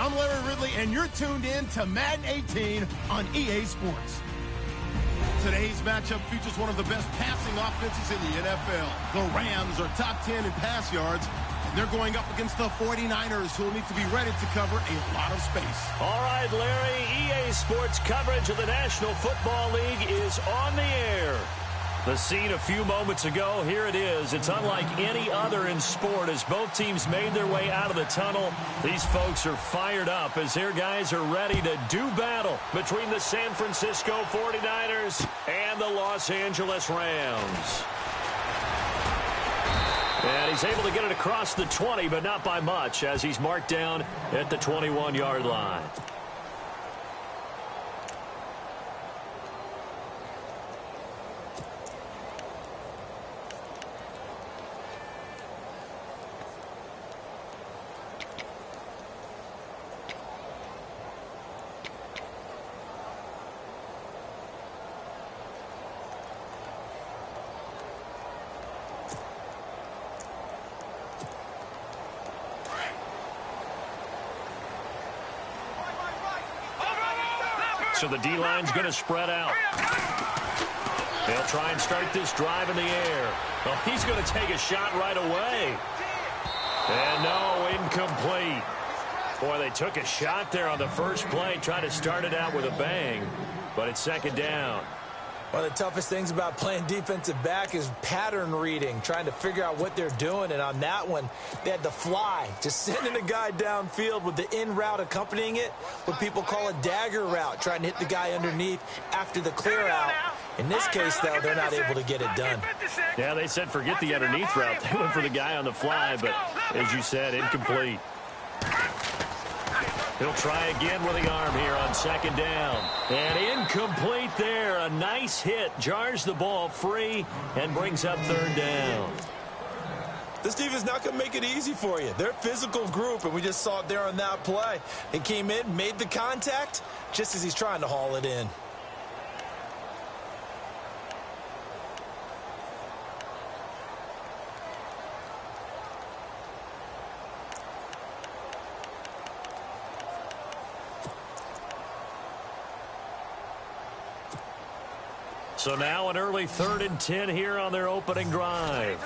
I'm Larry Ridley, and you're tuned in to Madden 18 on EA Sports. Today's matchup features one of the best passing offenses in the NFL. The Rams are top 10 in pass yards, and they're going up against the 49ers, who will need to be ready to cover a lot of space. All right, Larry, EA Sports coverage of the National Football League is on the air. The scene a few moments ago, here it is. It's unlike any other in sport as both teams made their way out of the tunnel. These folks are fired up as their guys are ready to do battle between the San Francisco 49ers and the Los Angeles Rams. And he's able to get it across the 20, but not by much as he's marked down at the 21-yard line. So the D-line's going to spread out. They'll try and start this drive in the air. Well, he's going to take a shot right away. And no, incomplete. Boy, they took a shot there on the first play, trying to start it out with a bang, but it's second down. One of the toughest things about playing defensive back is pattern reading, trying to figure out what they're doing. And on that one, they had to fly, just sending a guy downfield with the in route accompanying it, what people call a dagger route, trying to hit the guy underneath after the clear out. In this case, though, they're not able to get it done. Yeah, they said forget the underneath route. They went for the guy on the fly, but as you said, incomplete. He'll try again with the arm here on second down. And incomplete there. A nice hit. Jars the ball free and brings up third down. This defense is not going to make it easy for you. They're a physical group, and we just saw it there on that play. He came in, made the contact, just as he's trying to haul it in. So now an early 3rd and 10 here on their opening drive.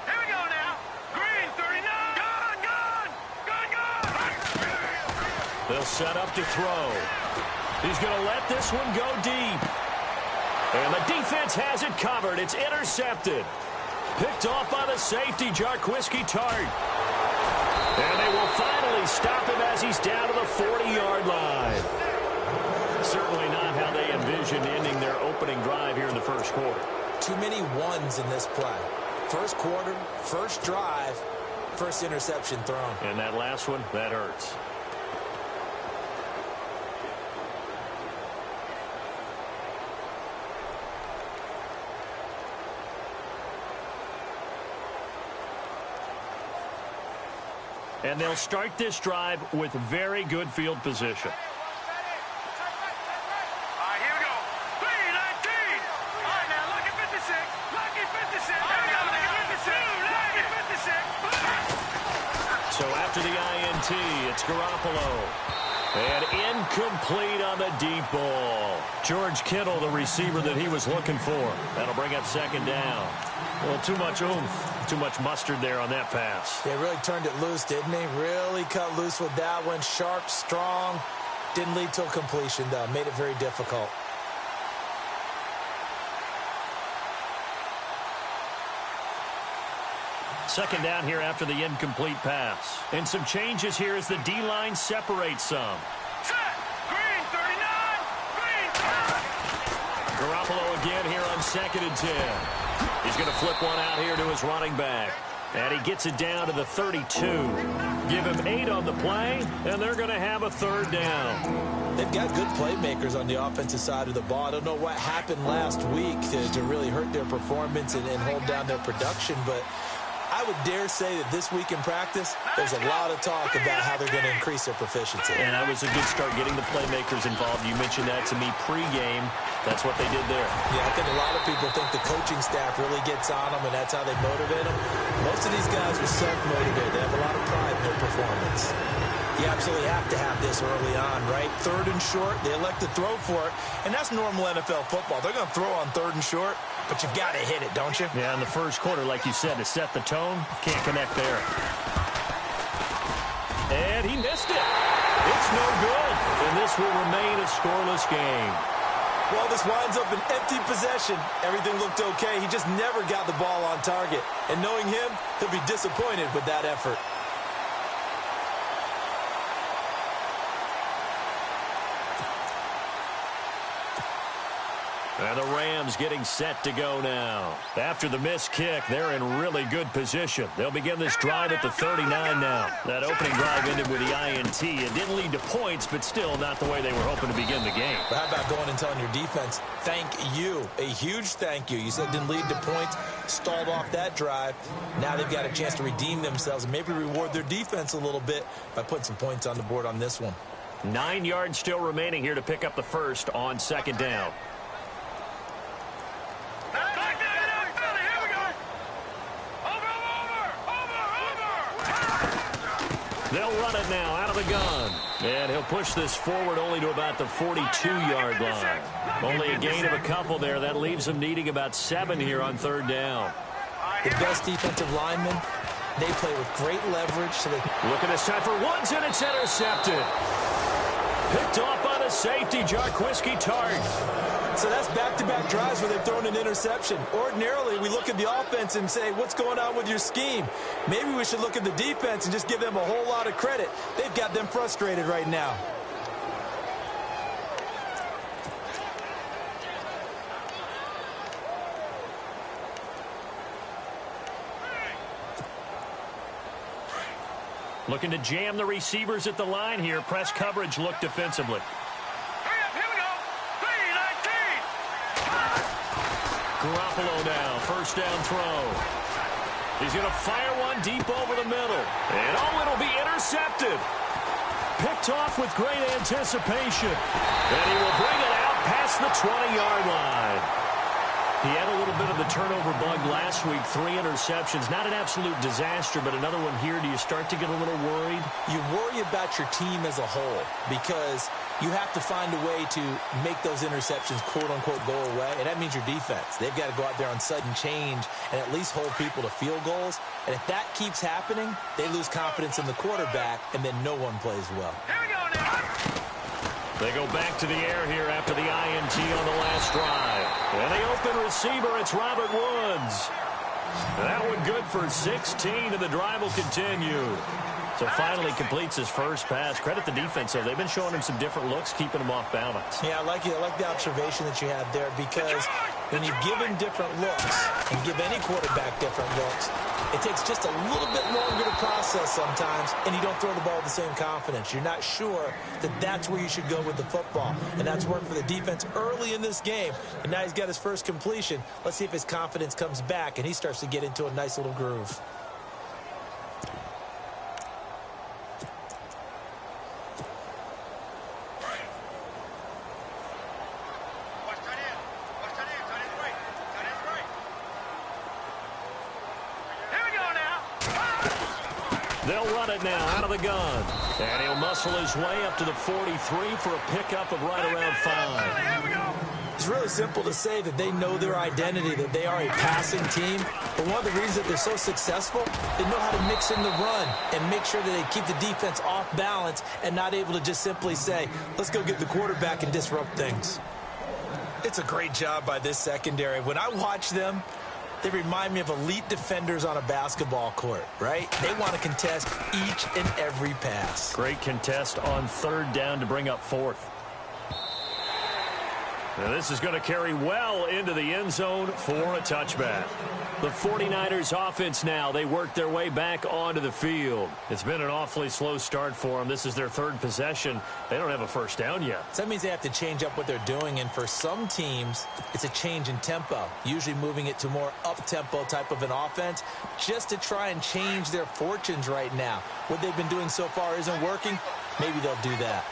Here we go now. Green, 39. Gun. They'll set up to throw. He's going to let this one go deep. And the defense has it covered. It's intercepted. Picked off by the safety, Jarquiski Tart. And they will finally stop him as he's down to the 40-yard line. Certainly not how they envisioned ending their opening drive here in the first quarter. Too many ones in this play. First quarter, first drive, first interception thrown. And that last one, that hurts. And they'll start this drive with very good field position. So after the INT, it's Garoppolo. And incomplete on the deep ball. George Kittle, the receiver that he was looking for. That'll bring up second down. Well, too much oomph, too much mustard there on that pass. They really turned it loose, didn't they? Really cut loose with that one. Sharp, strong. Didn't lead to a completion, though. Made it very difficult. Second down here after the incomplete pass. And some changes here as the D-line separates some. Set. Green, 39. Green. Garoppolo again here on 2nd and 10. He's going to flip one out here to his running back. And he gets it down to the 32. Give him 8 on the play, and they're going to have a third down. They've got good playmakers on the offensive side of the ball. I don't know what happened last week to really hurt their performance and hold down their production, but I would dare say that this week in practice, there's a lot of talk about how they're going to increase their proficiency. And that was a good start getting the playmakers involved. You mentioned that to me pregame. That's what they did there. Yeah, I think a lot of people think the coaching staff really gets on them, and that's how they motivate them. Most of these guys are self-motivated. You absolutely have to have this early on, right? 3rd and short, they elect to throw for it, and that's normal NFL football. They're going to throw on 3rd and short, but you've got to hit it, don't you? Yeah, in the first quarter, like you said, to set the tone, can't connect there. And he missed it. It's no good, and this will remain a scoreless game. Well, this winds up an empty possession. Everything looked okay. He just never got the ball on target. And knowing him, he'll be disappointed with that effort. And the Rams getting set to go now. After the missed kick, they're in really good position. They'll begin this drive at the 39 now. That opening drive ended with the INT. It didn't lead to points, but still not the way they were hoping to begin the game. But how about going and telling your defense, thank you, a huge thank you. You said it didn't lead to points, stalled off that drive. Now they've got a chance to redeem themselves and maybe reward their defense a little bit by putting some points on the board on this one. 9 yards still remaining here to pick up the first on 2nd down. They'll run it now out of the gun. And he'll push this forward only to about the 42-yard line. Only a gain of a couple there. That leaves them needing about 7 here on 3rd down. The best defensive linemen, they play with great leverage. So they look at this time for Woods, and it's intercepted. Picked off by the safety, Jarquiski Tart. So that's back-to-back drives where they've thrown an interception. Ordinarily, we look at the offense and say, what's going on with your scheme? Maybe we should look at the defense and just give them a whole lot of credit. They've got them frustrated right now. Looking to jam the receivers at the line here. Press coverage look defensively. Garoppolo now, 1st down throw. He's going to fire one deep over the middle. And it'll be intercepted. Picked off with great anticipation. And he will bring it out past the 20-yard line. He had a little bit of the turnover bug last week, 3 interceptions. Not an absolute disaster, but another one here. Do you start to get a little worried? You worry about your team as a whole because you have to find a way to make those interceptions, quote-unquote, go away, and that means your defense. They've got to go out there on sudden change and at least hold people to field goals. And if that keeps happening, they lose confidence in the quarterback, and then no one plays well. Here we go now. They go back to the air here after the INT on the last drive. And the open receiver, it's Robert Woods. That one good for 16, and the drive will continue. So finally completes his first pass. Credit the defense, though. They've been showing him some different looks, keeping him off balance. Yeah, I like the observation that you had there because when you give him different looks and give any quarterback different looks, it takes just a little bit longer to process sometimes, and you don't throw the ball with the same confidence. You're not sure that that's where you should go with the football, and that's worked for the defense early in this game. And now he's got his first completion. Let's see if his confidence comes back, and he starts to get into a nice little groove. They'll run it now out of the gun. And he'll muscle his way up to the 43 for a pickup of right around 5. It's really simple to say that they know their identity, that they are a passing team. But one of the reasons that they're so successful, they know how to mix in the run and make sure that they keep the defense off balance and not able to just simply say, let's go get the quarterback and disrupt things. It's a great job by this secondary. When I watch them, they remind me of elite defenders on a basketball court, right? They want to contest each and every pass. Great contest on 3rd down to bring up 4th. Now this is going to carry well into the end zone for a touchback. The 49ers offense now, they work their way back onto the field. It's been an awfully slow start for them. This is their 3rd possession. They don't have a first down yet. So that means they have to change up what they're doing, and for some teams, it's a change in tempo, usually moving it to more up-tempo type of an offense just to try and change their fortunes right now. What they've been doing so far isn't working. Maybe they'll do that.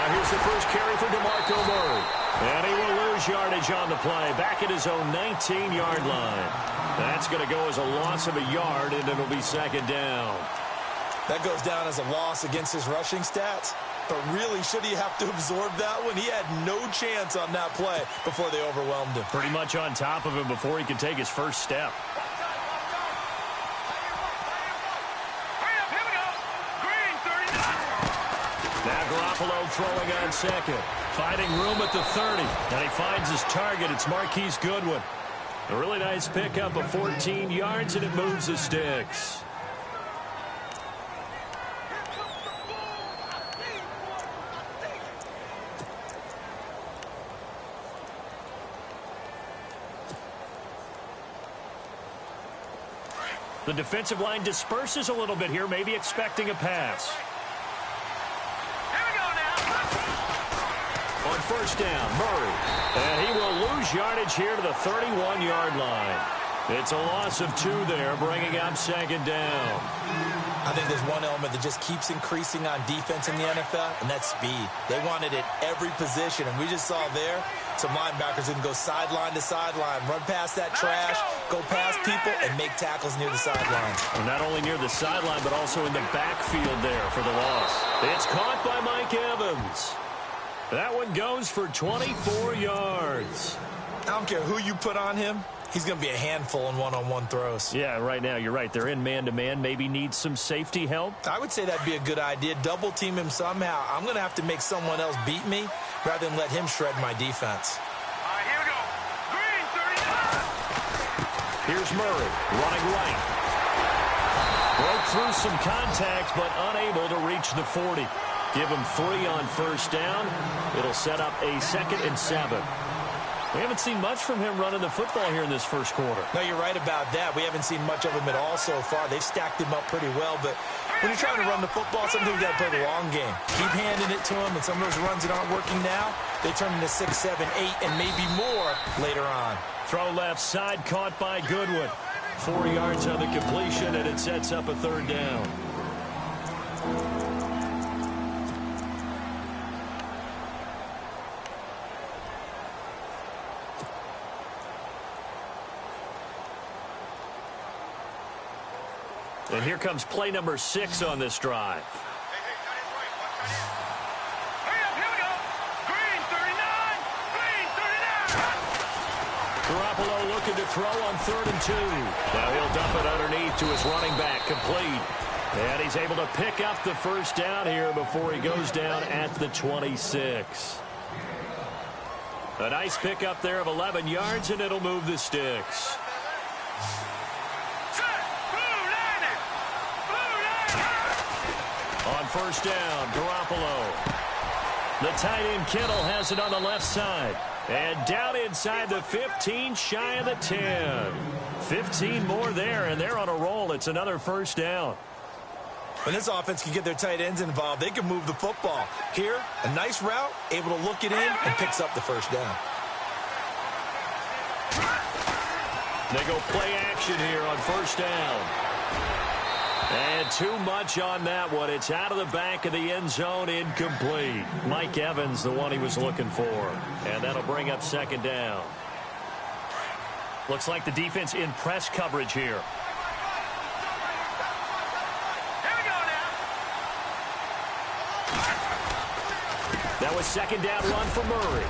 Now here's the first carry for DeMarco Murray. And he will lose yardage on the play. Back at his own 19-yard line. That's going to go as a loss of a yard, and it'll be second down. That goes down as a loss against his rushing stats. But really, should he have to absorb that one? He had no chance on that play before they overwhelmed him. Pretty much on top of him before he could take his first step. Now Garoppolo throwing on second. Finding room at the 30. And he finds his target. It's Marquise Goodwin. A really nice pickup of 14 yards, and it moves the sticks. The defensive line disperses a little bit here, maybe expecting a pass. On first down, Murray. And he will lose yardage here to the 31-yard line. It's a loss of 2 there, bringing up second down. I think there's one element that just keeps increasing on defense in the NFL, and that's speed. They want it at every position, and we just saw there some linebackers who can go sideline to sideline, run past that trash, go past people, and make tackles near the sideline. Well, not only near the sideline, but also in the backfield there for the loss. It's caught by Mike Evans. That one goes for 24 yards. I don't care who you put on him. He's going to be a handful in one-on-one throws. Yeah, right now, you're right. They're in man-to-man. Maybe needs some safety help. I would say that'd be a good idea. Double team him somehow. I'm going to have to make someone else beat me rather than let him shred my defense. All right, here we go. Green, 39. Here's Murray running right. Broke through some contact, but unable to reach the 40. Give him 3 on first down. It'll set up a 2nd and 7. We haven't seen much from him running the football here in this first quarter. No, you're right about that. We haven't seen much of him at all so far. They've stacked him up pretty well, but when you're trying to run the football, sometimes you got to play the long game. Keep handing it to him, and some of those runs that aren't working now, they turn into 6, 7, 8, and maybe more later on. Throw left side, caught by Goodwin. 4 yards on the completion, and it sets up a 3rd down. And here comes play number 6 on this drive. Hurry up, here we go. Green, 39. Green, 39. Garoppolo looking to throw on 3rd and 2. Now he'll dump it underneath to his running back, complete. And he's able to pick up the first down here before he goes down at the 26. A nice pickup there of 11 yards, and it'll move the sticks. On first down, Garoppolo. The tight end Kittle has it on the left side. And down inside the 15, shy of the 10. 15 more there, and they're on a roll. It's another first down. When this offense can get their tight ends involved, they can move the football. Here, a nice route, able to look it in, and picks up the first down. They go play action here on first down. And too much on that one. It's out of the back of the end zone, incomplete. Mike Evans, the one he was looking for. And that'll bring up 2nd down. Looks like the defense in press coverage here. Here we go now. That was 2nd down run for Murray.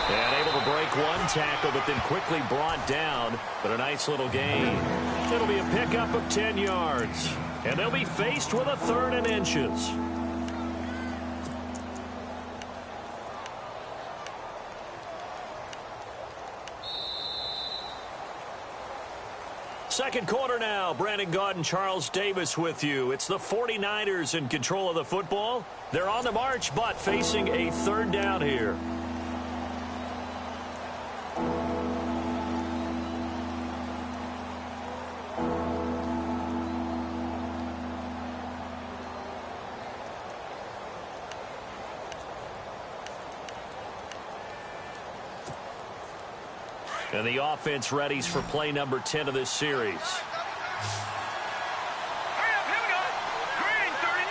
And able to break one tackle, but then quickly brought down. But a nice little gain. It'll be a pickup of 10 yards. And they'll be faced with a 3rd and inches. Second quarter now. Brandon Gaudin, Charles Davis with you. It's the 49ers in control of the football. They're on the march, but facing a 3rd down here. And the offense readies for play number 10 of this series. Hurry up, here we go. Green, 39.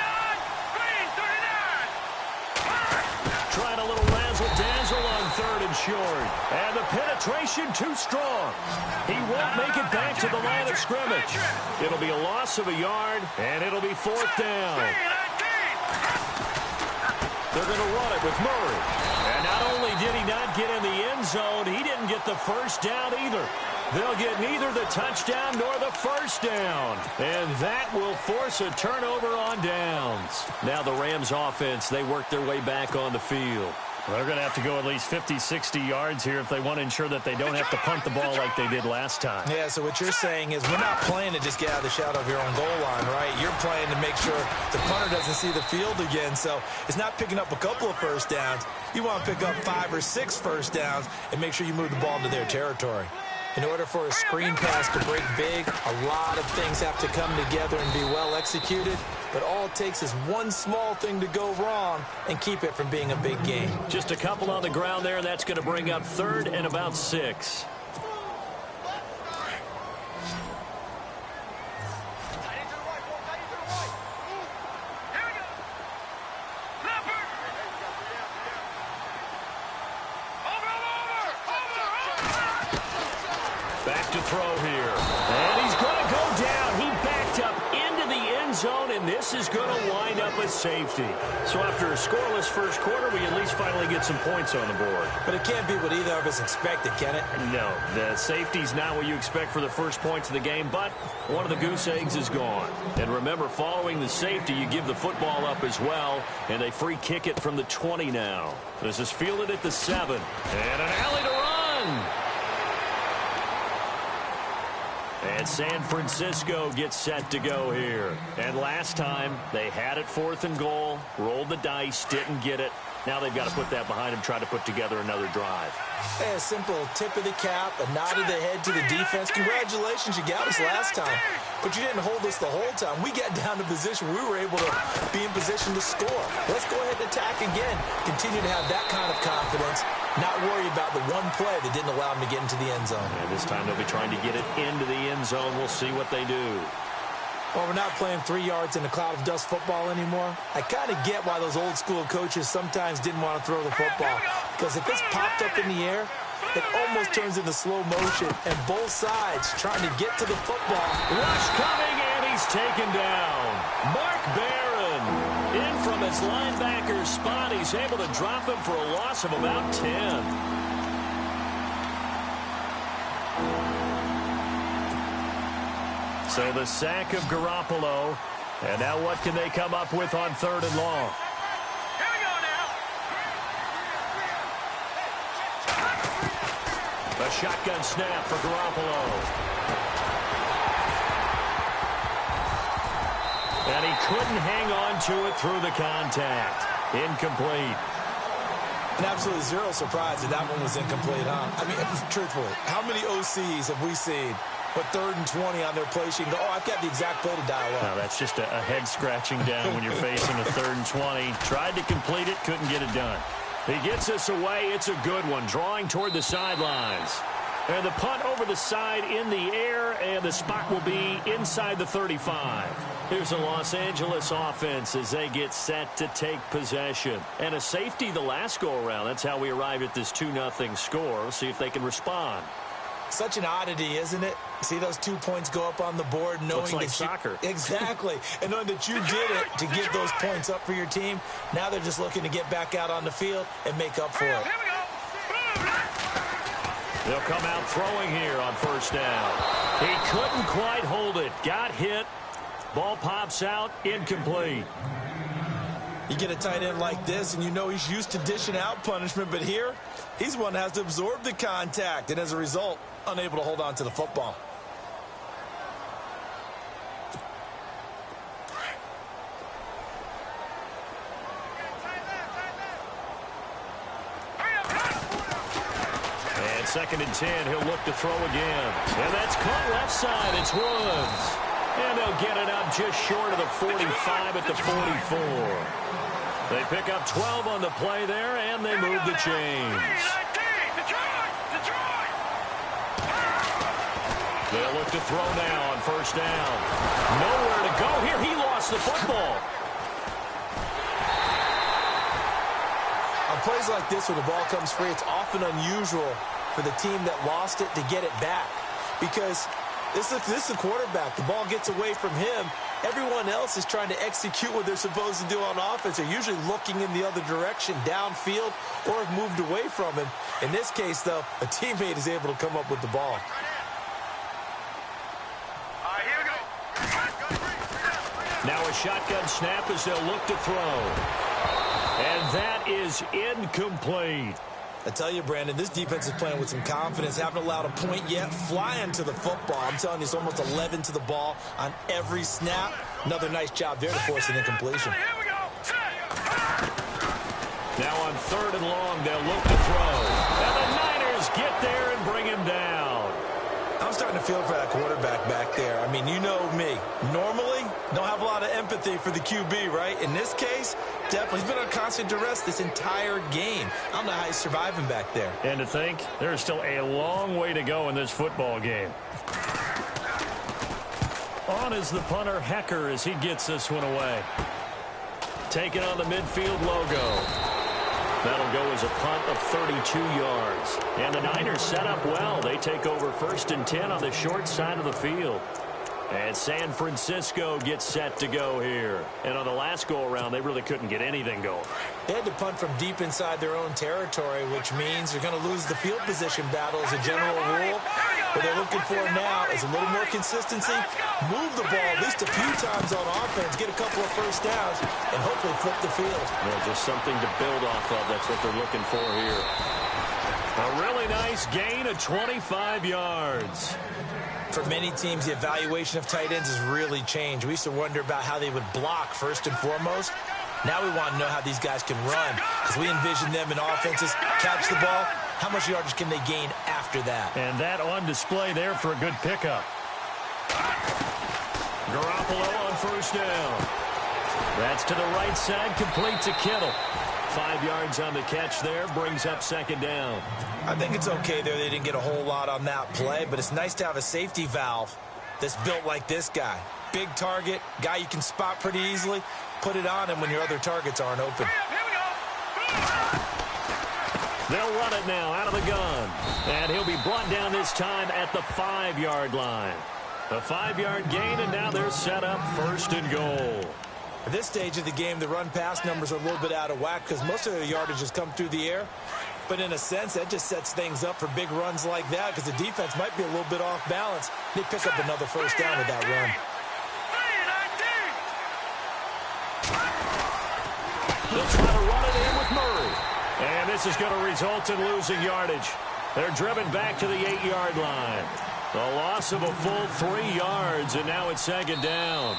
Green, 39. short. And the penetration too strong. He won't make it back to the line of scrimmage. It'll be a loss of a yard, and it'll be 4th down. They're going to run it with Murray. And not only did he not get in the end zone, he didn't get the first down either. They'll get neither the touchdown nor the first down. And that will force a turnover on downs. Now the Rams offense, they work their way back on the field. Well, they're going to have to go at least 50, 60 yards here if they want to ensure that they don't have to punt the ball like they did last time. Yeah, so what you're saying is we're not playing to just get out of the shadow of your own goal line, right? You're playing to make sure the punter doesn't see the field again. So it's not picking up a couple of first downs. You want to pick up 5 or 6 first downs and make sure you move the ball into their territory. In order for a screen pass to break big, a lot of things have to come together and be well executed. But all it takes is one small thing to go wrong and keep it from being a big game. Just a couple on the ground there, and that's going to bring up 3rd and about 6. Back to throw here. And he's going to go down. He backed up into the end zone, and this is going to wind up a safety. So after a scoreless first quarter, we at least finally get some points on the board. But it can't be what either of us expected, can it? No, the safety's not what you expect for the first points of the game, but one of the goose eggs is gone. And remember, following the safety, you give the football up as well, and they free kick it from the 20 now. This is fielded at the 7. And an alley to run. And San Francisco gets set to go here. And last time, they had it 4th and goal, rolled the dice, didn't get it. Now they've got to put that behind them, try to put together another drive. Hey, a simple tip of the cap, a nod of the head to the defense. Congratulations, you got us last time. But you didn't hold us the whole time. We got down to position where we were able to be in position to score. Let's go ahead and attack again. Continue to have that kind of confidence. Not worry about the one play that didn't allow them to get into the end zone. And this time they'll be trying to get it into the end zone. We'll see what they do. Well, we're not playing 3 yards in a cloud of dust football anymore. I kind of get why those old school coaches sometimes didn't want to throw the football. Because if it's popped up in the air, it almost turns into slow motion. And both sides trying to get to the football. Rush coming, and he's taken down. Mark Barron in from his linebacker spot. He's able to drop him for a loss of about 10. So the sack of Garoppolo. And now what can they come up with on 3rd and long? Here we go now. A shotgun snap for Garoppolo. And he couldn't hang on to it through the contact. Incomplete. And absolutely zero surprise that that one was incomplete, huh? I mean, truthfully, how many OCs have we seen with 3rd and 20 on their play sheet and go, oh, I've got the exact play to dial up? No, that's just a head scratching down when you're facing a 3rd and 20. Tried to complete it, couldn't get it done. He gets us away. It's a good one. Drawing toward the sidelines. And the punt over the side in the air, and the spot will be inside the 35. Here's a Los Angeles offense as they get set to take possession. And a safety the last go-around. That's how we arrived at this 2-0 score. We'll see if they can respond. Such an oddity, isn't it? See those 2 points go up on the board knowing Looks like that soccer. Exactly. And knowing that you did it to give those points up for your team. Now they're just looking to get back out on the field and make up for it. Here we go. They'll come out throwing here on 1st down. He couldn't quite hold it. Got hit. Ball pops out. Incomplete. You get a tight end like this, and you know he's used to dishing out punishment, but here, he's one that has to absorb the contact, and as a result, unable to hold on to the football. And 2nd and 10, he'll look to throw again. And that's caught left side. It's Woods. And they'll get it up just short of the 45 at the 44. They pick up 12 on the play there, and they move the chains. They'll look to throw now on 1st down. Nowhere to go here. He lost the football. I'll plays like this where the ball comes free, it's often unusual for the team that lost it to get it back. Because this is a quarterback. The ball gets away from him. Everyone else is trying to execute what they're supposed to do on offense. They're usually looking in the other direction, downfield, or have moved away from him. In this case, though, a teammate is able to come up with the ball. Now a shotgun snap as they'll look to throw. And that is incomplete. I tell you, Brandon, this defense is playing with some confidence. Haven't allowed a point yet. Flying to the football. I'm telling you, it's almost 11 to the ball on every snap. Another nice job there to force an incompletion. Now on 3rd and long, they'll look to throw. And the Niners get there and bring him down. I'm starting to feel for that quarterback back there. I mean, you know me. Normally, don't have a lot of empathy for the QB, right? In this case, definitely. He's been on constant duress this entire game. I don't know how he's surviving back there. And to think, there's still a long way to go in this football game. On is the punter, Hecker, as he gets this one away. Taking on the midfield logo. That'll go as a punt of 32 yards. And the Niners set up well. They take over 1st and 10 on the short side of the field. And San Francisco gets set to go here. And on the last go-around, they really couldn't get anything going. They had to punt from deep inside their own territory, which means they're going to lose the field position battle as a general rule. What they're looking for now is a little more consistency, move the ball at least a few times on offense, get a couple of first downs, and hopefully flip the field. Well, just something to build off of. That's what they're looking for here. A really nice gain of 25 yards. For many teams, the evaluation of tight ends has really changed. We used to wonder about how they would block first and foremost. Now we want to know how these guys can run, because we envision them in offenses, catch the ball. How much yardage can they gain after that? And that on display there for a good pickup. Garoppolo on 1st down. That's to the right side, complete to Kittle. 5 yards on the catch there, brings up 2nd down. I think it's okay there. They didn't get a whole lot on that play, but it's nice to have a safety valve that's built like this guy. Big target, guy you can spot pretty easily. Put it on him when your other targets aren't open. They'll run it now out of the gun. And he'll be brought down this time at the 5-yard line. A 5-yard gain, and now they're set up 1st and goal. At this stage of the game, the run-pass numbers are a little bit out of whack because most of their yardage has come through the air. But in a sense, that just sets things up for big runs like that because the defense might be a little bit off balance. They pick up another first down with that run. They'll try to run it in with Murray. And this is going to result in losing yardage. They're driven back to the 8-yard line. The loss of a full 3 yards, and now it's 2nd down.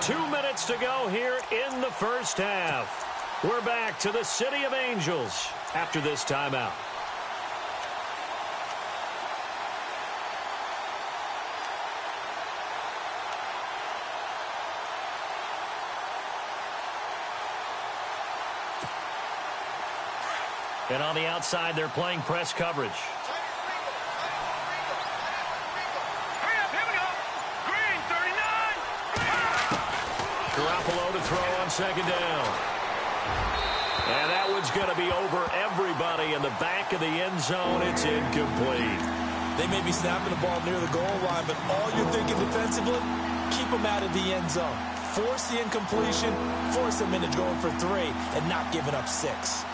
Two minutes to go here in the first half. We're back to the City of Angels after this timeout. And on the outside, they're playing press coverage. Garoppolo to throw on 2nd down. And that one's going to be over everybody in the back of the end zone. It's incomplete. They may be snapping the ball near the goal line, but all you're thinking defensively, keep them out of the end zone. Force the incompletion, force them into going for 3, and not giving up 6.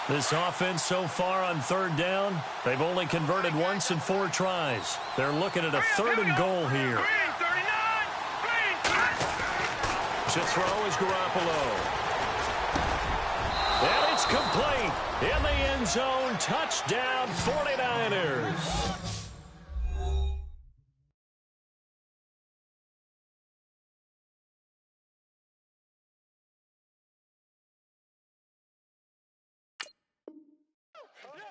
This offense so far on 3rd down, they've only converted once in 4 tries. They're looking at a 3rd and goal here. To throw is Garoppolo. And it's complete. In the end zone, touchdown 49ers.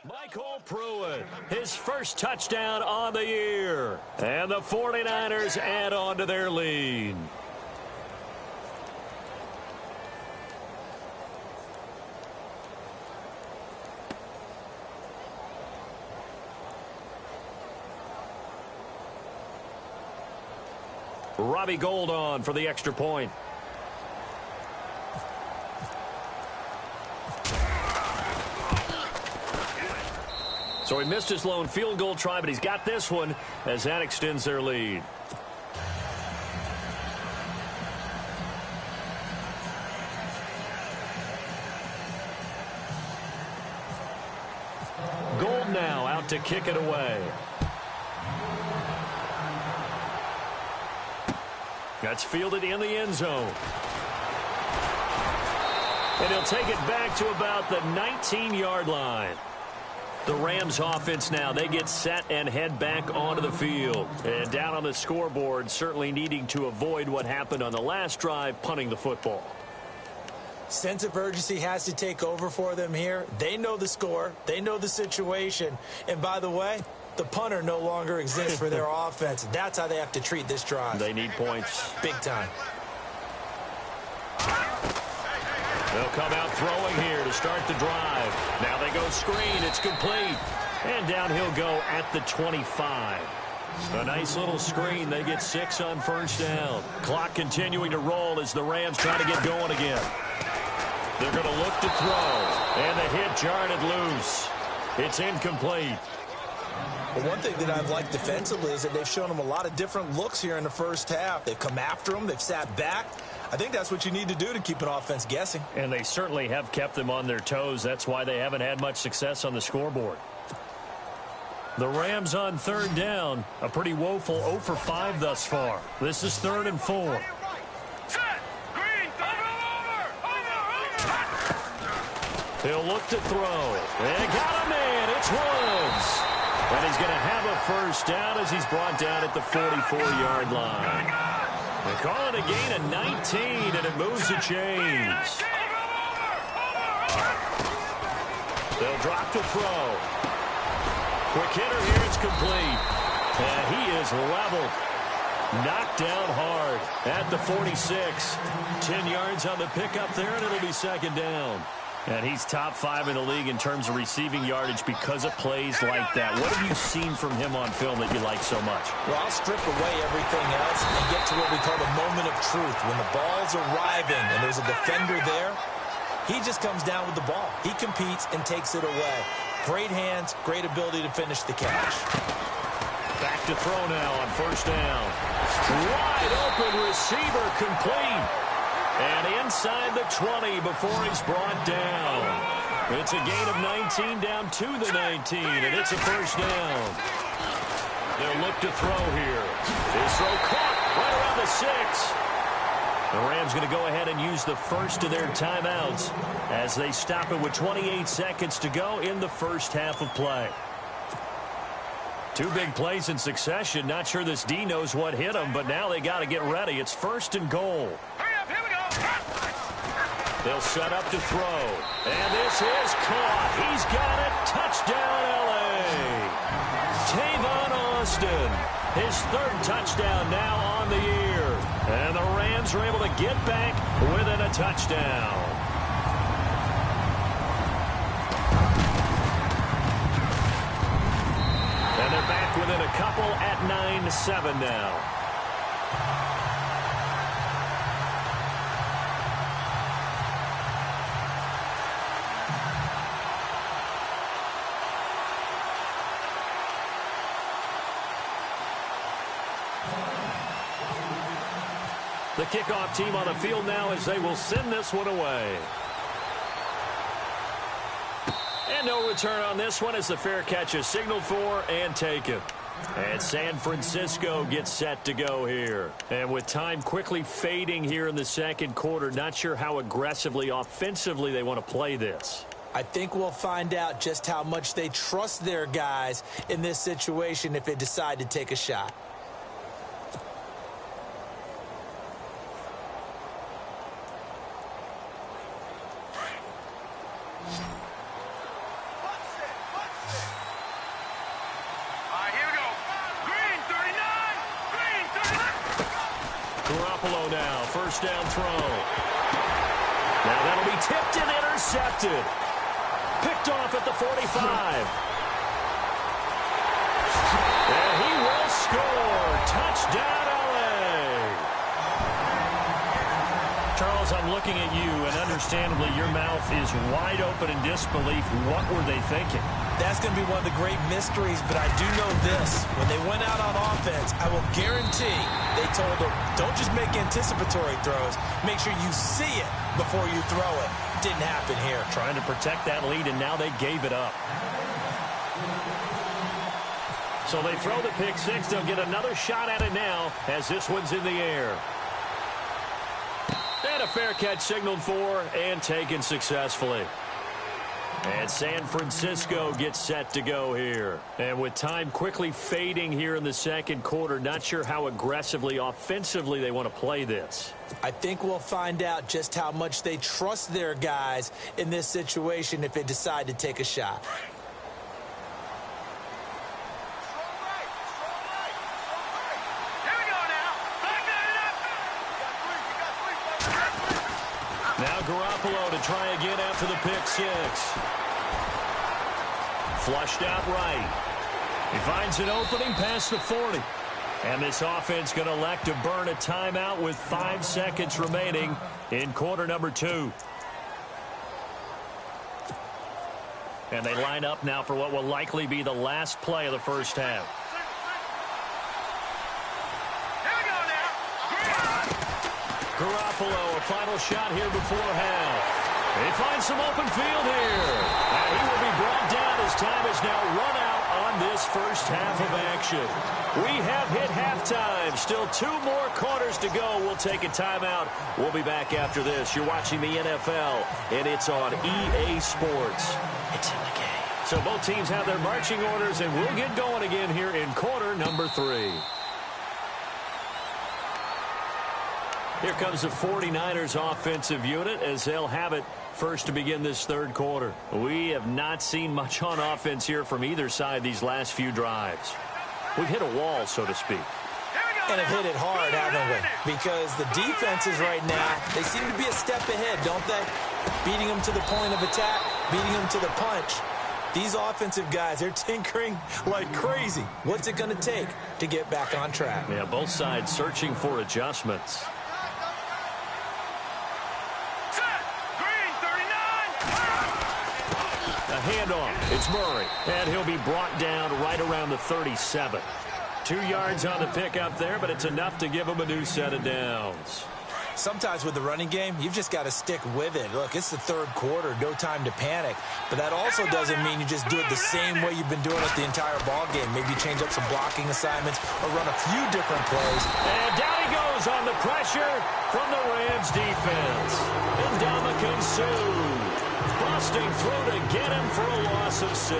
Michael Pruitt, his first touchdown on the year. And the 49ers add on to their lead. Robbie Gould on for the extra point. So he missed his lone field goal try, but he's got this one as that extends their lead. Gould now out to kick it away. That's fielded in the end zone. And he'll take it back to about the 19-yard line. The Rams offense now, they get set and head back onto the field. And down on the scoreboard, certainly needing to avoid what happened on the last drive, punting the football. Sense of urgency has to take over for them here. They know the score. They know the situation. And by the way, the punter no longer exists for their offense. That's how they have to treat this drive. They need points. Big time. They'll come out throwing here to start the drive. Now they go screen. It's complete. And down he'll go at the 25. A nice little screen. They get 6 on first down. Clock continuing to roll as the Rams try to get going again. They're going to look to throw. And the hit jarred it loose. It's incomplete. Well, one thing that I've liked defensively is that they've shown them a lot of different looks here in the first half. They've come after them. They've sat back. I think that's what you need to do to keep an offense guessing. And they certainly have kept them on their toes. That's why they haven't had much success on the scoreboard. The Rams on third down. A pretty woeful 0 for 5 thus far. This is 3rd and 4. He'll look to throw. And got a man. It's Woods. And he's going to have a first down as he's brought down at the 44-yard line. They call it a gain of 19, and it moves the chains. They'll drop to throw. Quick hitter here. It's complete. And he is leveled. Knocked down hard at the 46. 10 yards on the pickup there, and it'll be 2nd down. And he's top 5 in the league in terms of receiving yardage because of plays like that. What have you seen from him on film that you like so much? Well, I'll strip away everything else and get to what we call the moment of truth. When the ball's arriving and there's a defender there, he just comes down with the ball. He competes and takes it away. Great hands, great ability to finish the catch. Back to throw now on first down. Wide open receiver complete. And inside the 20 before he's brought down. It's a gain of 19 down to the 19, and it's a first down. They'll look to throw here. His throw caught right around the 6. The Rams going to go ahead and use the first of their timeouts as they stop it with 28 seconds to go in the first half of play. 2 big plays in succession. Not sure this D knows what hit them, but now they got to get ready. It's 1st and goal. They'll set up to throw. And this is caught. He's got it. Touchdown, L.A. Tavon Austin. His 3rd touchdown now on the year. And the Rams are able to get back within a touchdown. And they're back within a couple at 9-7 now. The kickoff team on the field now as they will send this one away. And no return on this one as the fair catch is signaled for and taken. And San Francisco gets set to go here. And with time quickly fading here in the 2nd quarter, not sure how aggressively, offensively they want to play this. I think we'll find out just how much they trust their guys in this situation if they decide to take a shot. Now, first down throw. Now that'll be tipped and intercepted. Picked off at the 45. And he will score. Touchdown, L.A. Charles, I'm looking at you, and understandably, your mouth is wide open in disbelief. What were they thinking? That's going to be one of the great mysteries, but I do know this. When they went out on offense, I will guarantee they told them, don't just make anticipatory throws. Make sure you see it before you throw it. Didn't happen here. Trying to protect that lead, and now they gave it up. So they throw the pick six. They'll get another shot at it now as this one's in the air. And a fair catch signaled for and taken successfully. And San Francisco gets set to go here. And with time quickly fading here in the second quarter, not sure how aggressively, offensively they want to play this. I think we'll find out just how much they trust their guys in this situation if they decide to take a shot. Now Garoppolo to try again after the pick six. Flushed out right. He finds an opening past the 40. And this offense going to elect to burn a timeout with 5 seconds remaining in quarter number 2. And they line up now for what will likely be the last play of the first half. Garoppolo, a final shot here before half. He finds some open field here. And he will be brought down as time is now run out on this first half of action. We have hit halftime. Still 2 more quarters to go. We'll take a timeout. We'll be back after this. You're watching the NFL, and it's on EA Sports. It's in the game. So both teams have their marching orders, and we'll get going again here in quarter number 3. Here comes the 49ers offensive unit as they'll have it first to begin this third quarter. We have not seen much on offense here from either side these last few drives. We've hit a wall, so to speak. And have hit it hard, haven't we? Because the defenses right now, they seem to be a step ahead, don't they? Beating them to the point of attack, beating them to the punch. These offensive guys, they're tinkering like crazy. What's it going to take to get back on track? Yeah, both sides searching for adjustments. Handoff. It's Murray, and he'll be brought down right around the 37. 2 yards on the pickup there, but it's enough to give him a new set of downs. Sometimes with the running game, you've just got to stick with it. Look, it's the third quarter, no time to panic. But that also doesn't mean you just do it the same way you've been doing it the entire ball game. Maybe change up some blocking assignments or run a few different plays. And down he goes on the pressure from the Rams defense. Ndamukong Suh busting through to get him for a loss of 6.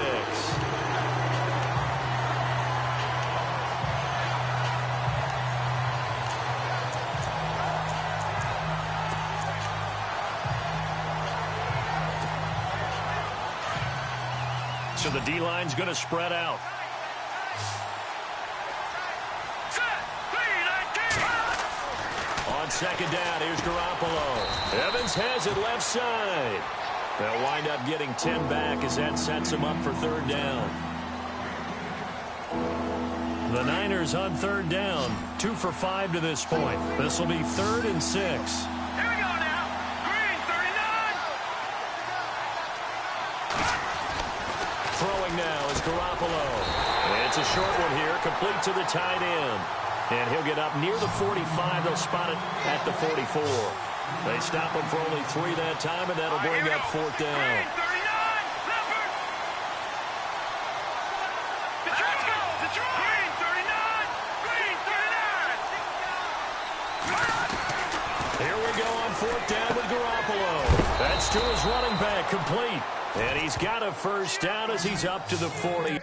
So the D-line's going to spread out. On second down, here's Garoppolo. Evans has it left side. They'll wind up getting 10 back as that sets them up for third down. The Niners on third down, 2 for 5 to this point. This will be 3rd and 6. Here we go now. Green, 39. Throwing now is Garoppolo. It's a short one here, complete to the tight end. And he'll get up near the 45. They'll spot it at the 44. They stop him for only 3 that time, and that'll bring up 4th down. Green, 39. Leopard. Let's go. Green, 39. Green, 39. Here we go on 4th down with Garoppolo. That's to his running back, complete. And he's got a first down as he's up to the 40.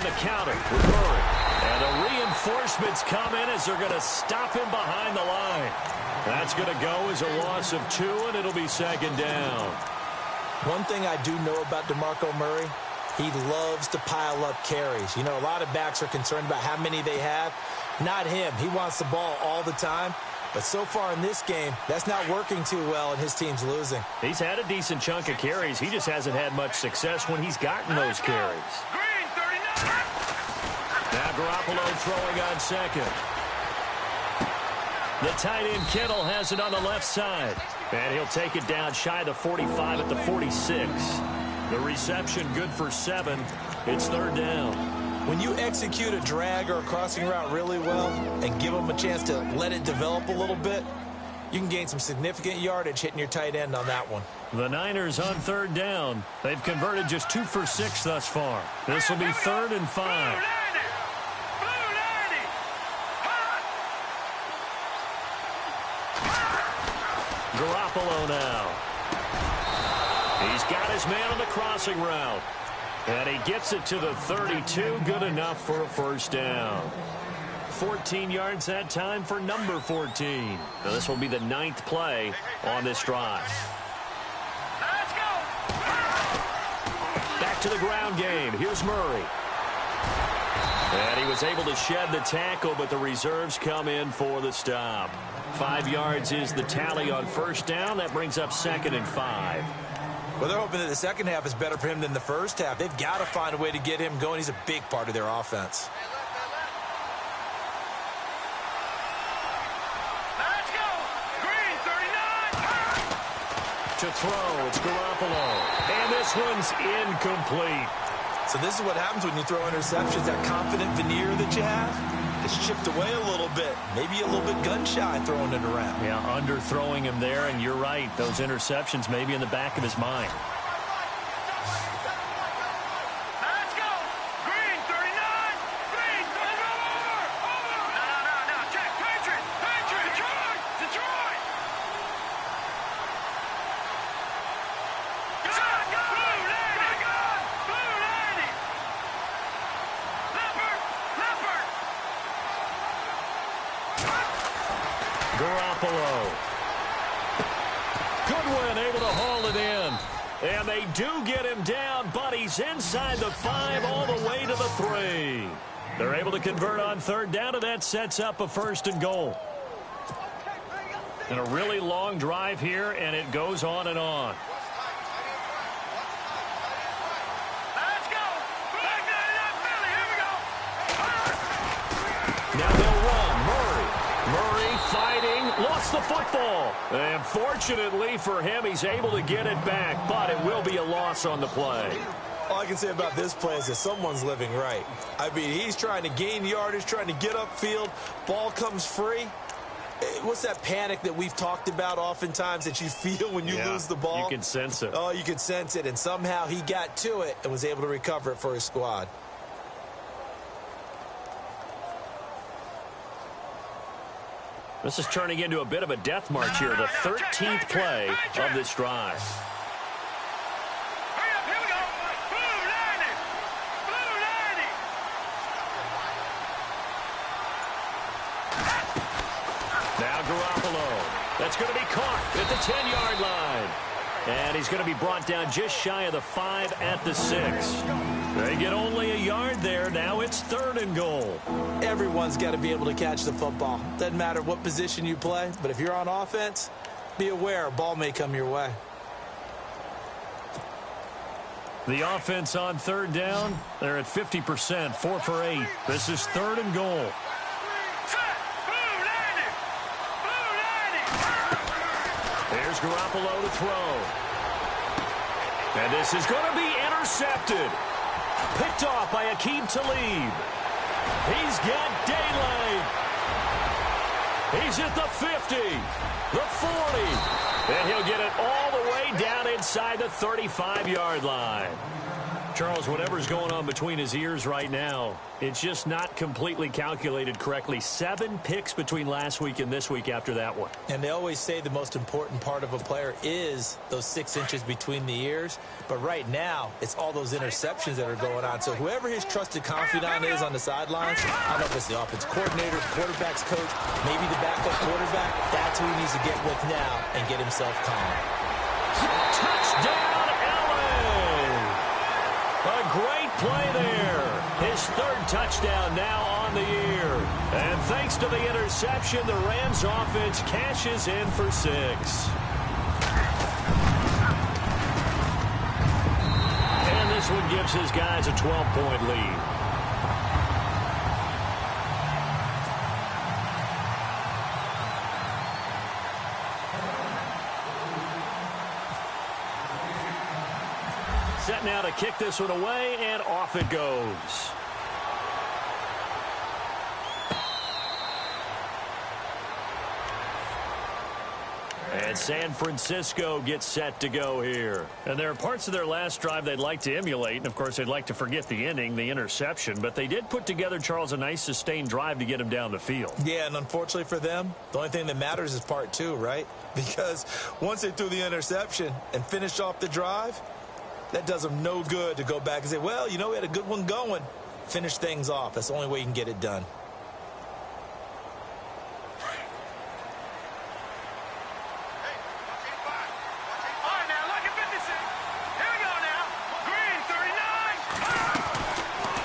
on the counter with Murray. And the reinforcements come in as they're going to stop him behind the line. That's going to go as a loss of 2, and it'll be second down. One thing I do know about DeMarco Murray, he loves to pile up carries. You know, a lot of backs are concerned about how many they have. Not him. He wants the ball all the time. But so far in this game, that's not working too well, and his team's losing. He's had a decent chunk of carries. He just hasn't had much success when he's gotten those carries. Green 39. Now Garoppolo throwing on second. The tight end Kittle has it on the left side. And he'll take it down shy of the 45 at the 46. The reception good for 7. It's third down. When you execute a drag or a crossing route really well and give them a chance to let it develop a little bit, you can gain some significant yardage hitting your tight end on that one. The Niners on third down. They've converted just 2 for 6 thus far. This will be 3rd and 5. Garoppolo now. He's got his man on the crossing route. And he gets it to the 32. Good enough for a first down. 14 yards that time for number 14. Now this will be the 9th play on this drive. Let's go. Back to the ground game. Here's Murray. And he was able to shed the tackle, but the reserves come in for the stop. 5 yards is the tally on first down. That brings up 2nd and 5. Well, they're hoping that the second half is better for him than the first half. They've got to find a way to get him going. He's a big part of their offense. Let's go. Green 39. To throw, it's Garoppolo. And this one's incomplete. So this is what happens when you throw interceptions. That confident veneer that you have, it's chipped away a little bit. Maybe a little bit gun-shy throwing it around. Yeah, underthrowing him there, and you're right. Those interceptions may be in the back of his mind. Let's go. Green 39. Green, over. No. Check. Patriot. Detroit. Blue lady. Leopard. Garoppolo. Goodwin able to haul it in. And they do get him down, but he's inside the 5 all the way to the 3. They're able to convert on third down, and that sets up a 1st and goal. And a really long drive here, and it goes on and on. Let's go. Back Philly. Here we go. Now they'll run. Murray fighting, lost the football. And fortunately for him, he's able to get it back, but it will be a loss on the play. All I can say about this play is that someone's living right. I mean, he's trying to gain yardage, trying to get upfield. Ball comes free. What's that panic that we've talked about oftentimes that you feel when you lose the ball? You can sense it. Oh, you can sense it, and somehow he got to it and was able to recover it for his squad. This is turning into a bit of a death march here, the 13th play of this drive. Hurry up, here we go. Blue lady. Now Garoppolo. That's going to be caught at the 10-yard line. And he's going to be brought down just shy of the 5 at the 6. They get only a yard there. Now it's 3rd and goal. Everyone's got to be able to catch the football. Doesn't matter what position you play, but if you're on offense, be aware a ball may come your way. The offense on third down, they're at 50%, 4 for 8. This is 3rd and goal. There's Garoppolo to throw. And this is going to be intercepted. Picked off by Aqib Talib. He's got daylight. He's at the 50, the 40. And he'll get it all the way down inside the 35-yard line. Charles, whatever's going on between his ears right now, it's just not completely calculated correctly. 7 picks between last week and this week after that one. And they always say the most important part of a player is those 6 inches between the ears. But right now, it's all those interceptions that are going on. So whoever his trusted confidant is on the sidelines, I don't know if it's the offense coordinator, quarterback's coach, maybe the backup quarterback, that's who he needs to get with now and get himself calm. Touchdown, a great play there. His 3rd touchdown now on the year. And thanks to the interception, the Rams offense cashes in for 6. And this one gives his guys a 12-point lead. Set now to kick this one away, and off it goes. And San Francisco gets set to go here. And there are parts of their last drive they'd like to emulate. And, of course, they'd like to forget the inning, the interception. But they did put together, Charles, a nice sustained drive to get him down the field. Yeah, and unfortunately for them, the only thing that matters is part 2, right? Because once they threw the interception and finished off the drive, that does them no good to go back and say, well, you know, we had a good one going. Finish things off. That's the only way you can get it done.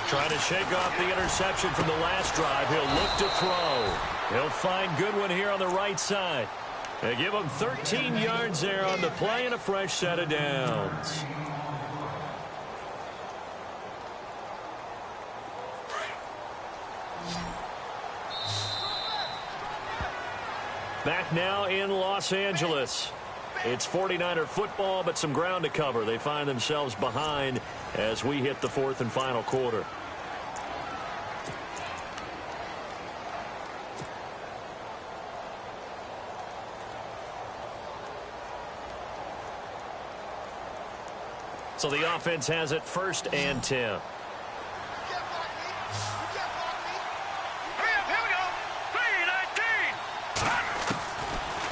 Trying to shake off the interception from the last drive. He'll look to throw. He'll find Goodwin here on the right side. They give him 13 yards there on the play and a fresh set of downs. Back now in Los Angeles. It's 49er football, but some ground to cover. They find themselves behind as we hit the 4th and final quarter. So the offense has it 1st and 10.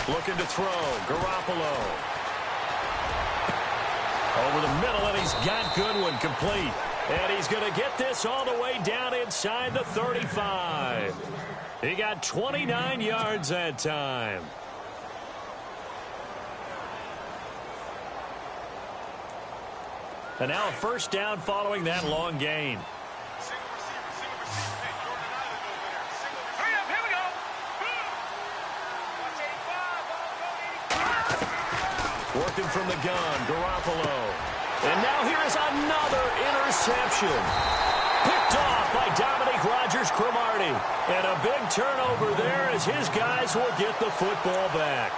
Looking to throw. Garoppolo. Over the middle, and he's got Goodwin complete. And he's going to get this all the way down inside the 35. He got 29 yards that time. And now a 1st down following that long gain. Working from the gun, Garoppolo. And now here is another interception. Picked off by Dominique Rodgers-Cromartie. And a big turnover there as his guys will get the football back.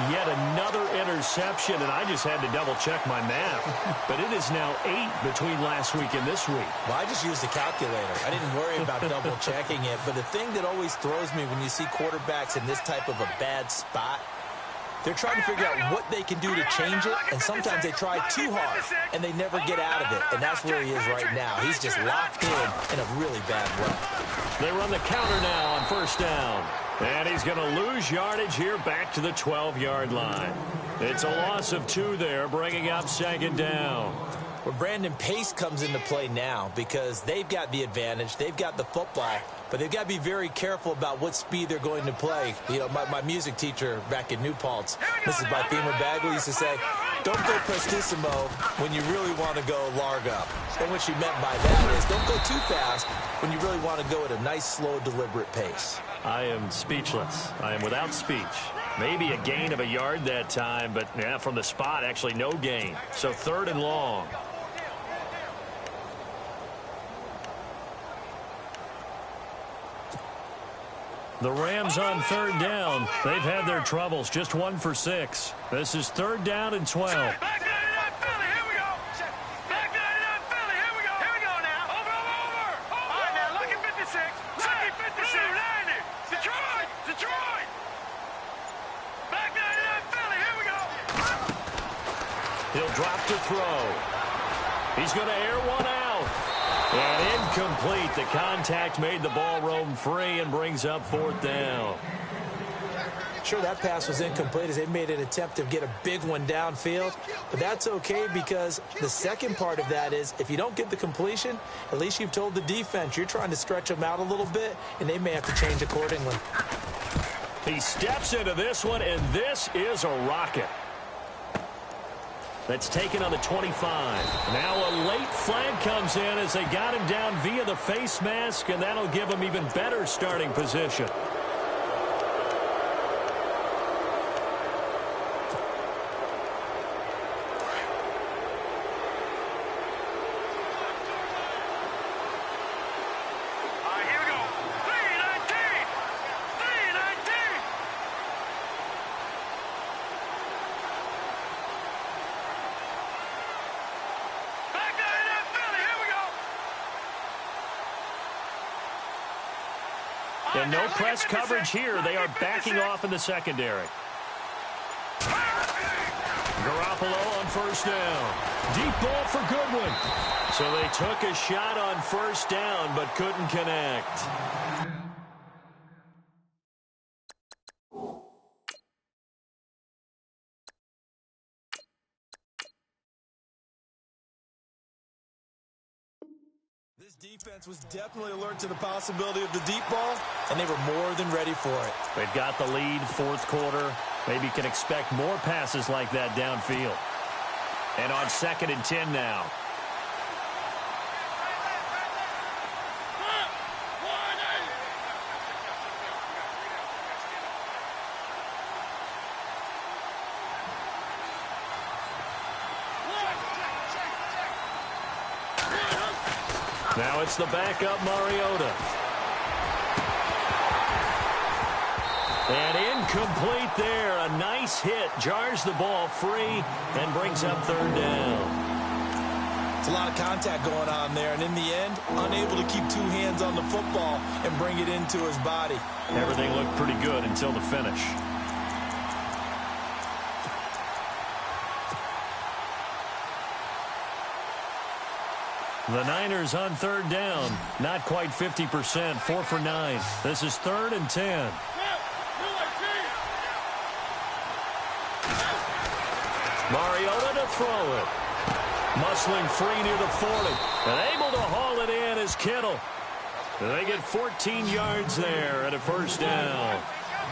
Yet another interception, and I just had to double-check my math. But it is now 8 between last week and this week. Well, I just used the calculator. I didn't worry about double-checking it. But the thing that always throws me when you see quarterbacks in this type of a bad spot, they're trying to figure out what they can do to change it, and sometimes they try too hard, and they never get out of it, and that's where he is right now. He's just locked in a really bad way. They run the counter now on 1st down, and he's going to lose yardage here back to the 12-yard line. It's a loss of 2 there, bringing up 2nd down. Well, Brandon, pace comes into play now because they've got the advantage. They've got the football, but they've got to be very careful about what speed they're going to play. You know, my music teacher back in New Paltz, Mrs. Bythema Bagley, used to say, don't go prestissimo when you really want to go largo. And what she meant by that is don't go too fast when you really want to go at a nice, slow, deliberate pace. I am speechless. I am without speech. Maybe a gain of a yard that time, but yeah, from the spot, actually no gain. So 3rd and long. The Rams on 3rd down. They've had their troubles. Just 1 for 6. This is 3rd down and 12. Back 99 Philly, here we go. Back 99 Philly, here we go. Here we go now. Over. All right, now, lucky 56. Lucky 56. 90. Detroit. Back 99 Philly, here we go. He'll drop to throw. He's going to air one out. And incomplete. The contact made the ball roam free and brings up 4th down. Sure, that pass was incomplete as they made an attempt to get a big one downfield. But that's okay because the second part of that is if you don't get the completion, at least you've told the defense you're trying to stretch them out a little bit, and they may have to change accordingly. He steps into this one, and this is a rocket. That's taken on the 25. Now a late flag comes in as they got him down via the face mask, and that'll give him even better starting position. And no press coverage here. They are backing off in the secondary. Garoppolo on 1st down. Deep ball for Goodwin. So they took a shot on 1st down but couldn't connect. This defense was definitely alert to the possibility of the deep ball, and they were more than ready for it. They've got the lead, 4th quarter. Maybe can expect more passes like that downfield. And on 2nd and 10 now. Now it's the backup Mariota. And incomplete there. A nice hit. Jars the ball free and brings up 3rd down. It's a lot of contact going on there. And in the end, unable to keep 2 hands on the football and bring it into his body. Everything looked pretty good until the finish. The Niners on 3rd down. Not quite 50%. 4 for 9. This is 3rd and 10. Mariota to throw it. Muscling free near the 40. And able to haul it in is Kittle. They get 14 yards there at a 1st down.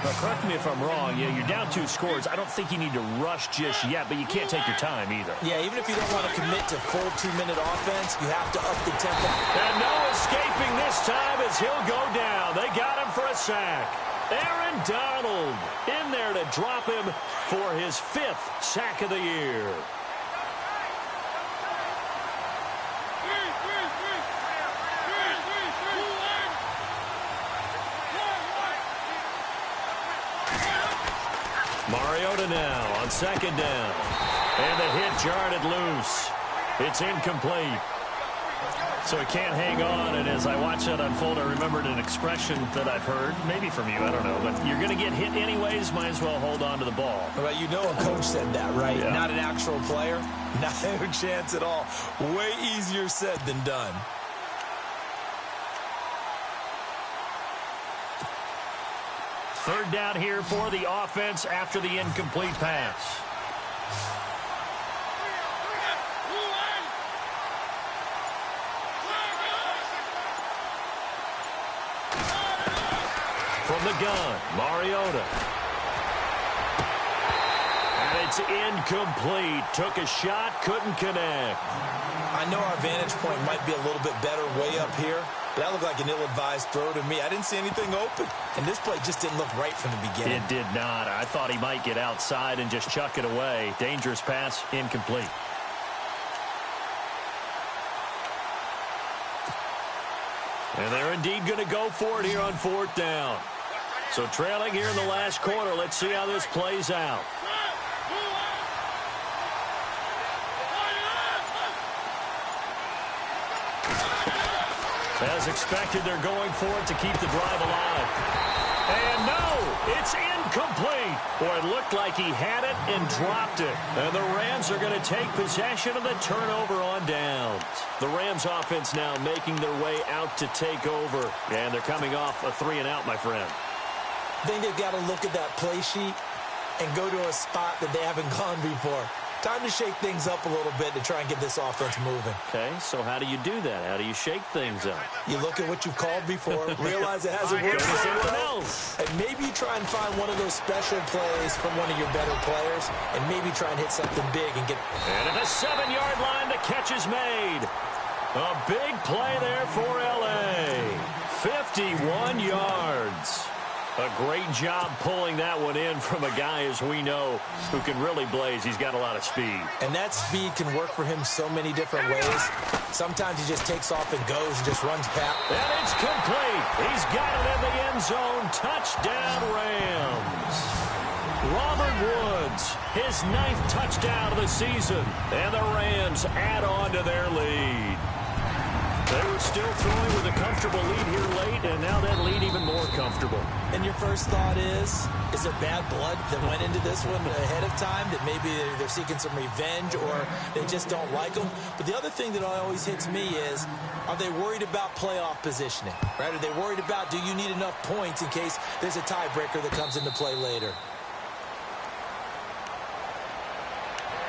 Now, correct me if I'm wrong. Yeah, you're down 2 scores. I don't think you need to rush just yet, but you can't take your time either. Yeah, even if you don't want to commit to full 2-minute offense, you have to up the tempo. And no escaping this time as he'll go down. They got him for a sack. Aaron Donald in there to drop him for his 5th sack of the year. Mariota now on 2nd down. And the hit jarred it loose. It's incomplete. So he can't hang on, and as I watch that unfold, I remembered an expression that I've heard, maybe from you, I don't know, but you're going to get hit anyways, might as well hold on to the ball. Well, you know a coach said that, right? Yeah. Not an actual player. Not a chance at all. Way easier said than done. Third down here for the offense after the incomplete pass. From the gun, Mariota. And it's incomplete. Took a shot, couldn't connect. I know our vantage point might be a little bit better way up here, but that looked like an ill-advised throw to me. I didn't see anything open, and this play just didn't look right from the beginning. It did not. I thought he might get outside and just chuck it away. Dangerous pass, incomplete. And they're indeed going to go for it here on 4th down. So trailing here in the last quarter. Let's see how this plays out. As expected, they're going for it to keep the drive alive. And no, it's incomplete. Boy, it looked like he had it and dropped it. And the Rams are going to take possession of the turnover on downs. The Rams offense now making their way out to take over. And they're coming off a 3-and-out, my friend. I think they've got to look at that play sheet and go to a spot that they haven't gone before. Time to shake things up a little bit to try and get this offense moving. Okay, so how do you do that? How do you shake things up? You look at what you've called before, realize it hasn't worked for someone else, and maybe you try and find one of those special plays from one of your better players, and maybe try and hit something big and get... And at the 7-yard line, the catch is made. A big play there for L.A. 51 yards. A great job pulling that one in from a guy, as we know, who can really blaze. He's got a lot of speed. And that speed can work for him so many different ways. Sometimes he just takes off and goes and just runs past. And it's complete. He's got it in the end zone. Touchdown, Rams. Robert Woods, his 9th touchdown of the season. And the Rams add on to their lead. They were still throwing with a comfortable lead here late, and now that lead even more comfortable. And your first thought is there bad blood that went into this one ahead of time, that maybe they're seeking some revenge or they just don't like them? But the other thing that always hits me is, are they worried about playoff positioning? Right? Are they worried about, do you need enough points in case there's a tiebreaker that comes into play later?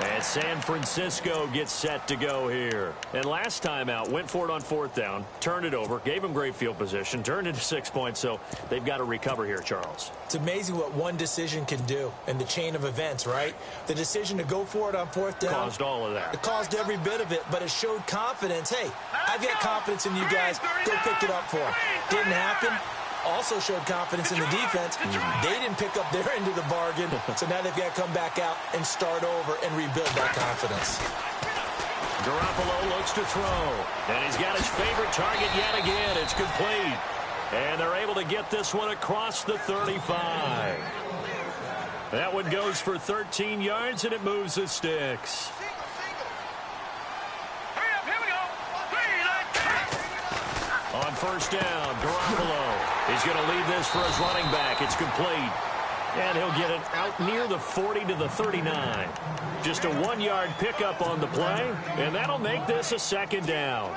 And San Francisco gets set to go here. And last time out, went for it on 4th down, turned it over, gave them great field position, turned it to 6 points, so they've got to recover here, Charles. It's amazing what one decision can do in the chain of events, right? The decision to go for it on 4th down. Caused all of that. It caused every bit of it, but it showed confidence. Hey, I've got confidence in you guys. Go pick it up for them. Didn't happen. Also showed confidence in the defense. They didn't pick up their end of the bargain, so now they've got to come back out and start over and rebuild that confidence. Garoppolo looks to throw, and he's got his favorite target yet again. It's complete, and they're able to get this one across the 35. That one goes for 13 yards, and it moves the sticks. On 1st down, Garoppolo. He's going to lead this for his running back. It's complete. And he'll get it out near the 40 to the 39. Just a 1-yard pickup on the play, and that'll make this a 2nd down.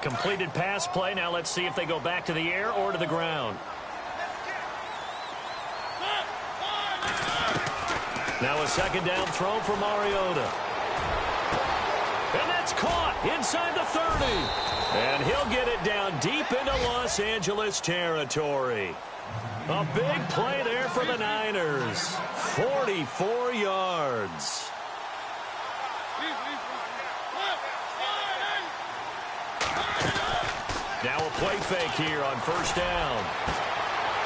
Completed pass play. Now let's see if they go back to the air or to the ground. Now a 2nd down throw for Mariota. And that's caught inside the 30. And he'll get it down deep into Los Angeles territory. A big play there for the Niners. 44 yards. Now a play fake here on 1st down.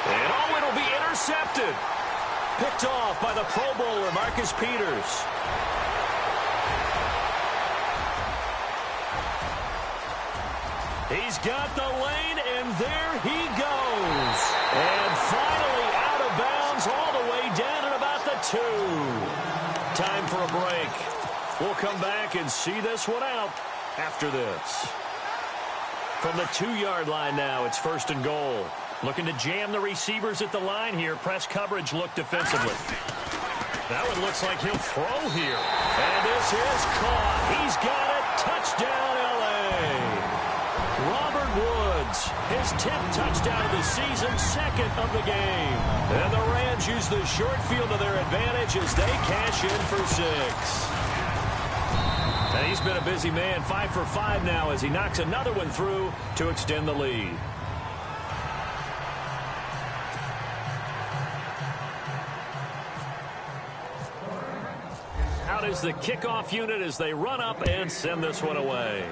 And oh, it'll be intercepted. Picked off by the Pro Bowler, Marcus Peters. He's got the lane, and there he goes. And finally out of bounds all the way down at about the 2. Time for a break. We'll come back and see this one out after this. From the 2-yard line now, it's 1st and goal. Looking to jam the receivers at the line here. Press coverage look defensively. That one looks like he'll throw here. And this is caught. He's got it. Touchdown, L.A. Robert Woods, his 10th touchdown of the season, 2nd of the game. And the Rams use the short field to their advantage as they cash in for 6. And he's been a busy man, 5 for 5 now as he knocks another one through to extend the lead. Out is the kickoff unit as they run up and send this one away.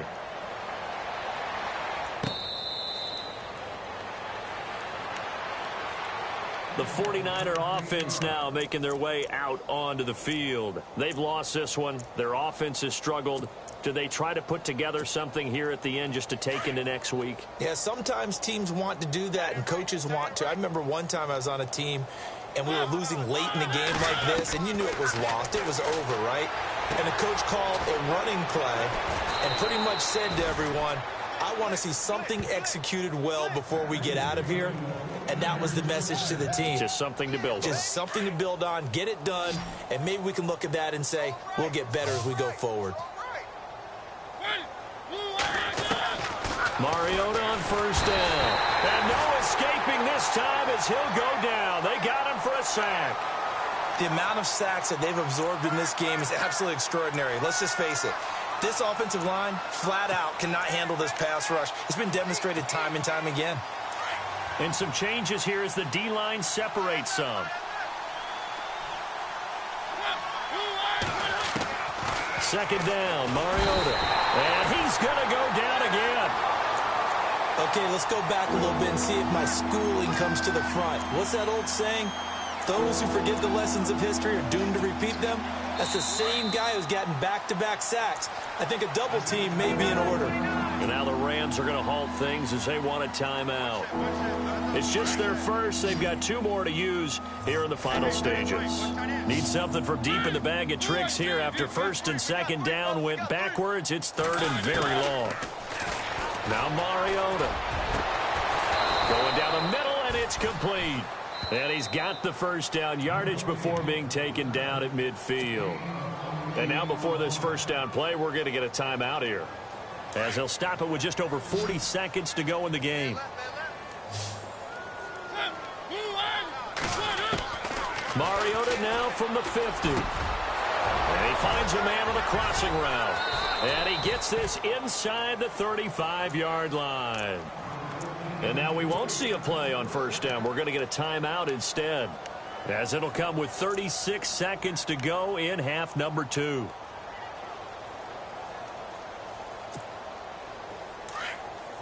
The 49er offense now making their way out onto the field. They've lost this one. Their offense has struggled. Do they try to put together something here at the end just to take into next week? Yeah, sometimes teams want to do that and coaches want to. I remember one time I was on a team and we were losing late in the game like this, and you knew it was lost. It was over, right? And the coach called a running play and pretty much said to everyone, I want to see something executed well before we get out of here, and that was the message to the team. Just something to build on. Just something to build on, get it done, and maybe we can look at that and say, we'll get better as we go forward. Mariota on first down. And no escaping this time as he'll go down. They got him for a sack. The amount of sacks that they've absorbed in this game is absolutely extraordinary. Let's just face it. This offensive line, flat out, cannot handle this pass rush. It's been demonstrated time and time again. And some changes here as the D-line separates some. Second down, Mariota. And he's going to go down again. Okay, let's go back a little bit and see if my schooling comes to the front. What's that old saying? Those who forget the lessons of history are doomed to repeat them. That's the same guy who's gotten back-to-back sacks. I think a double team may be in order. And now the Rams are going to halt things as they want a timeout. It's just their first. They've got 2 more to use here in the final stages. Need something from deep in the bag of tricks here after first and second down went backwards. It's third and very long. Now Mariota. Going down the middle, and it's complete. And he's got the first down yardage before being taken down at midfield. And now before this first down play, we're going to get a timeout here, as he'll stop it with just over 40 seconds to go in the game. Mariota now from the 50. And he finds a man on the crossing route. And he gets this inside the 35-yard line. And now we won't see a play on first down. We're going to get a timeout instead, as it'll come with 36 seconds to go in half number 2.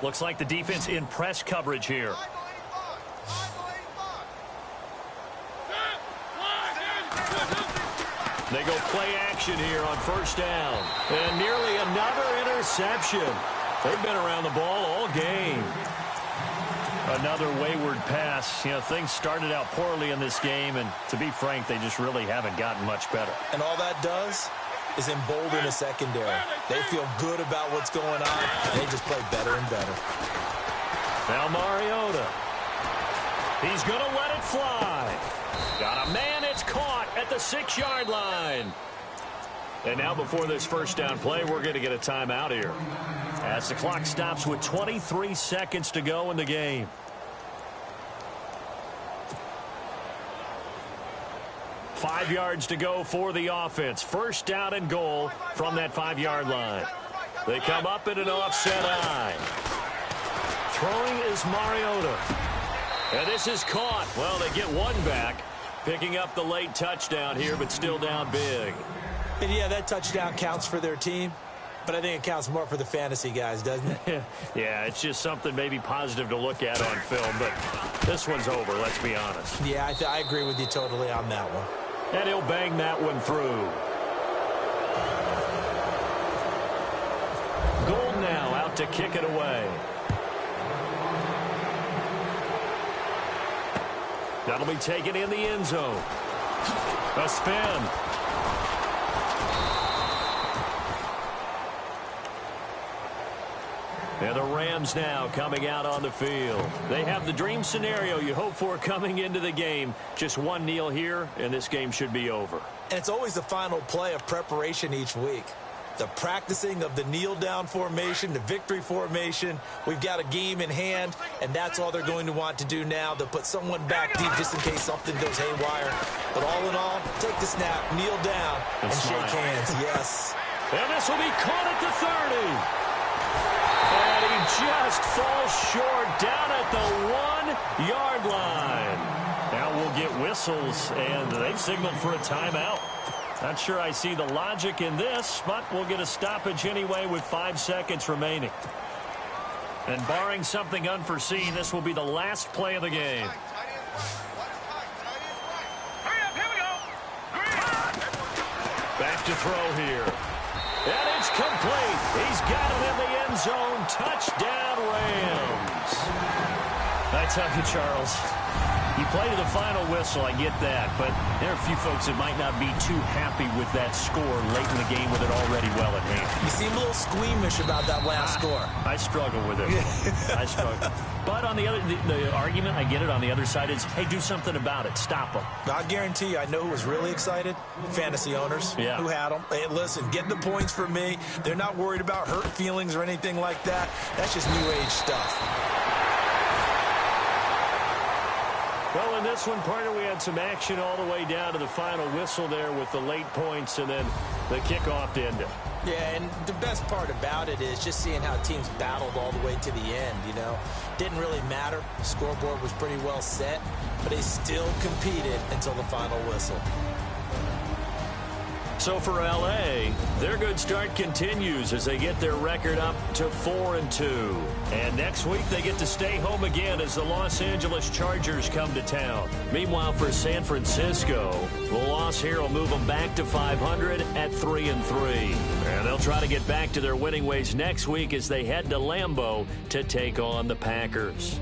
Looks like the defense in press coverage here. They go play action here on first down. And nearly another interception. They've been around the ball all game. Another wayward pass. You know, things started out poorly in this game, and to be frank, they just really haven't gotten much better. And all that does is embolden the secondary. They feel good about what's going on, and they just play better and better. Now Mariota. He's going to let it fly. Got a man, it's caught at the 6-yard line. And now before this first down play, we're going to get a timeout here, as the clock stops with 23 seconds to go in the game. Five yards to go for the offense. First down and goal from that 5-yard line. They come up in an offset eye. Throwing is Mariota. And this is caught. Well, they get one back, picking up the late touchdown here, but still down big. And yeah, that touchdown counts for their team, but I think it counts more for the fantasy guys, doesn't it? Yeah, it's just something maybe positive to look at on film, but this one's over, let's be honest. Yeah, I agree with you totally on that one. And he'll bang that one through. Gold now out to kick it away. That'll be taken in the end zone. A spin. And the Rams now coming out on the field. They have the dream scenario you hope for coming into the game. Just one kneel here, and this game should be over. And it's always the final play of preparation each week. The practicing of the kneel-down formation, the victory formation. We've got a game in hand, and that's all they're going to want to do now, to put someone back deep just in case something goes haywire. But all in all, take the snap, kneel down, and shake hands. Yes. And this will be caught at the 30. And he just falls short down at the 1-yard line. Now we'll get whistles, and they've signaled for a timeout. Not sure I see the logic in this, but we'll get a stoppage anyway with 5 seconds remaining. And barring something unforeseen, this will be the last play of the game. Back to throw here. And it's complete. He's got it in the end zone. Touchdown, Rams. I tell you, Charles, You play to the final whistle, I get that, but there are a few folks that might not be too happy with that score late in the game with it already well at hand. You seem a little squeamish about that last score. I struggle with it. I struggle. But on the other, the argument, I get it, on the other side is, hey, do something about it. Stop them. I guarantee you, I know who was really excited. Fantasy owners who had them. Hey, listen, get the points for me. They're not worried about hurt feelings or anything like that. That's just new age stuff. Well, in this one, partner, we had some action all the way down to the final whistle there with the late points and then the kickoff to end it. Yeah, and the best part about it is just seeing how teams battled all the way to the end, you know. Didn't really matter. The scoreboard was pretty well set, but they still competed until the final whistle. So for L.A., their good start continues as they get their record up to 4-2. And next week, they get to stay home again as the Los Angeles Chargers come to town. Meanwhile, for San Francisco, the loss here will move them back to 500 at 3-3. And they'll try to get back to their winning ways next week as they head to Lambeau to take on the Packers.